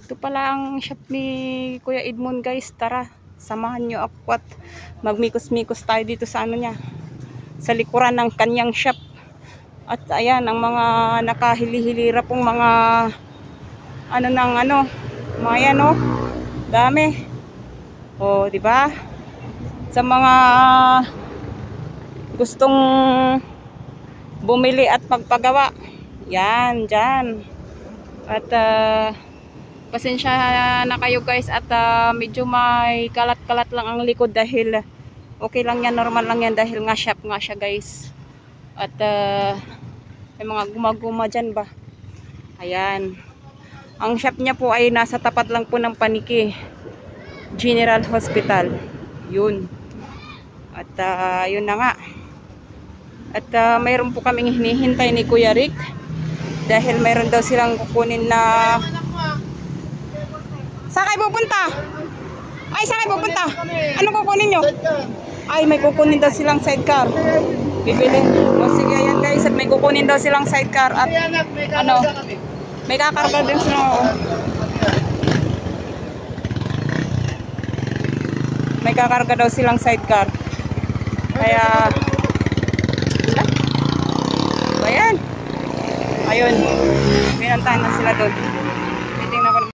Ito pala ang shop ni Kuya Edmond guys. Tara, samahan nyo ako at magmikos-mikos tayo dito sa ano niya, sa likuran ng kanyang shop. At ayan, ang mga nakahili-hilira pong mga mga yan oh. Dami. Oh, di ba? Sa mga gustong bumili at magpagawa. Yan, dyan. At pasensya na kayo guys at medyo may kalat-kalat lang ang likod dahil okay lang yan, normal lang yan dahil nga shop nga siya guys. At may mga gumaguma dyan ba. Ayan. Ang shop niya po ay nasa tapat lang po ng Paniki General Hospital. Yun. At yun na nga. At mayroon po kaming hinihintay ni Kuya Rick dahil mayroon daw silang kukunin na... Saan kayo pupunta? Ay, saan kayo pupunta? Anong kukunin nyo? Ay, may kukunin daw silang sidecar. Bibili. O sige, ayan guys. At may kukunin daw silang sidecar. At ano, may kakarga din sila. May kakarga daw silang sidecar. Kaya, ayan. Ayun. Pinantahan na sila doon.